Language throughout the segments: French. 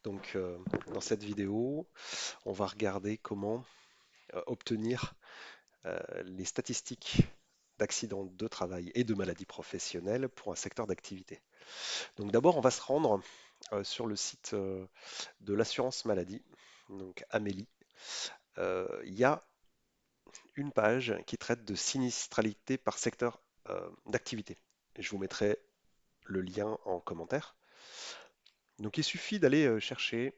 Donc, dans cette vidéo, on va regarder comment obtenir les statistiques d'accidents de travail et de maladies professionnelles pour un secteur d'activité. Donc, d'abord, on va se rendre sur le site de l'assurance maladie, donc Amélie. Il y a une page qui traite de sinistralité par secteur d'activité. Et je vous mettrai le lien en commentaire. Donc, il suffit d'aller chercher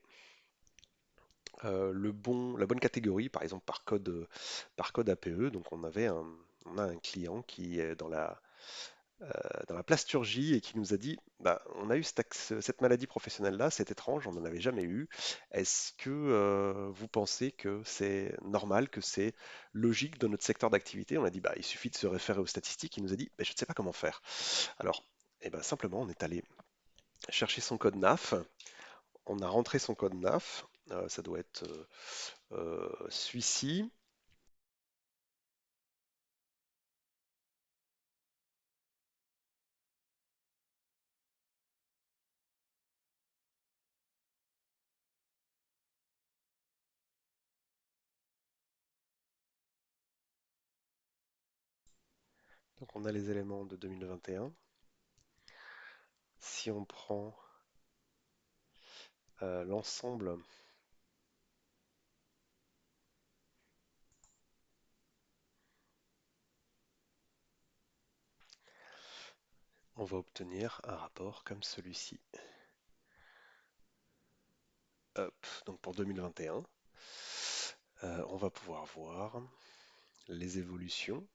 la bonne catégorie, par exemple par code APE. Donc on a un client qui est dans la plasturgie et qui nous a dit, bah, on a eu cette maladie professionnelle-là, c'est étrange, on n'en avait jamais eu. Est-ce que vous pensez que c'est normal, que c'est logique dans notre secteur d'activité? On a dit, bah, il suffit de se référer aux statistiques. Il nous a dit, bah, je ne sais pas comment faire. Alors, eh ben, simplement, on est allé chercher son code NAF, on a rentré son code NAF, ça doit être celui-ci. Donc on a les éléments de 2021. Si on prend l'ensemble, on va obtenir un rapport comme celui-ci. Hop, donc pour 2021, on va pouvoir voir les évolutions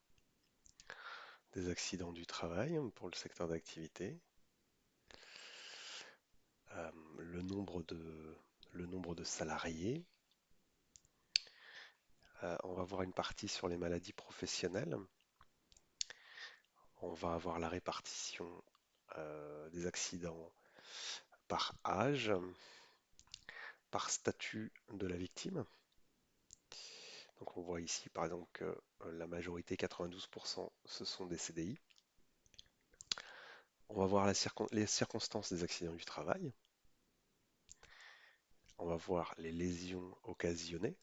des accidents du travail pour le secteur d'activité, euh, le nombre de, le nombre de salariés. On va voir une partie sur les maladies professionnelles. On va avoir la répartition des accidents par âge, par statut de la victime. Donc on voit ici par exemple que la majorité, 92%, ce sont des CDI. On va voir les circonstances des accidents du travail. On va voir les lésions occasionnées.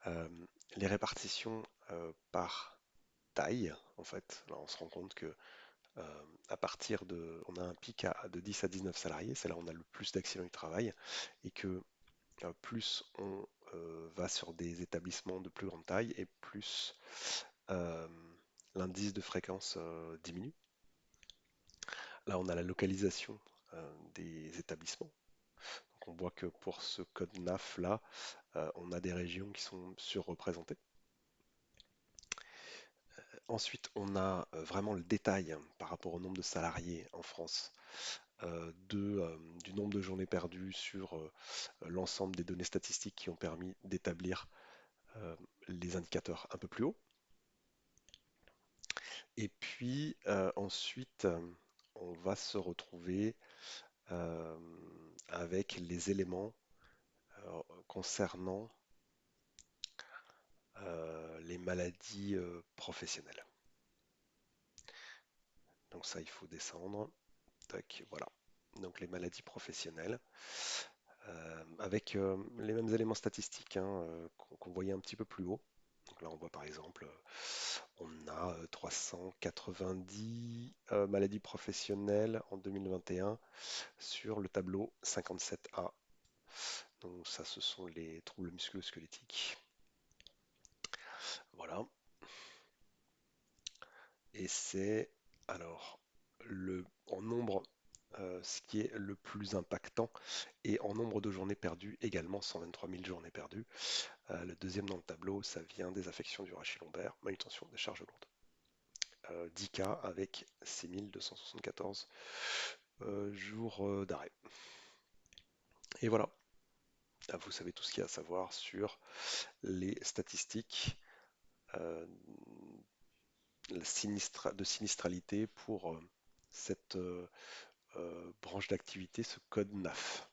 Euh, les répartitions par taille, en fait. Là, on se rend compte que à partir on a un pic de 10 à 19 salariés, c'est là où on a le plus d'accidents du travail, et que plus on va sur des établissements de plus grande taille, et plus euh, l'indice de fréquence diminue. Là, on a la localisation des établissements. Donc, on voit que pour ce code NAF là, on a des régions qui sont surreprésentées. Ensuite, on a vraiment le détail par rapport au nombre de salariés en France, du nombre de journées perdues sur l'ensemble des données statistiques qui ont permis d'établir les indicateurs un peu plus haut. Et puis ensuite, on va se retrouver euh, avec les éléments concernant les maladies professionnelles. Donc ça, il faut descendre. Tac, voilà. Donc les maladies professionnelles, avec les mêmes éléments statistiques hein, qu'on voyait un petit peu plus haut. Donc là, on voit par exemple, on a 390 maladies professionnelles en 2021 sur le tableau 57A. Donc ça, ce sont les troubles musculo-squelettiques. Voilà. Et c'est alors en nombre ce qui est le plus impactant et en nombre de journées perdues également 123 000 journées perdues. Le deuxième dans le tableau, ça vient des affections du rachis lombaire, manutention des charges lourdes. 10 cas avec 6274 jours d'arrêt. Et voilà, vous savez tout ce qu'il y a à savoir sur les statistiques euh, de sinistralité pour cette branche d'activité, ce code NAF.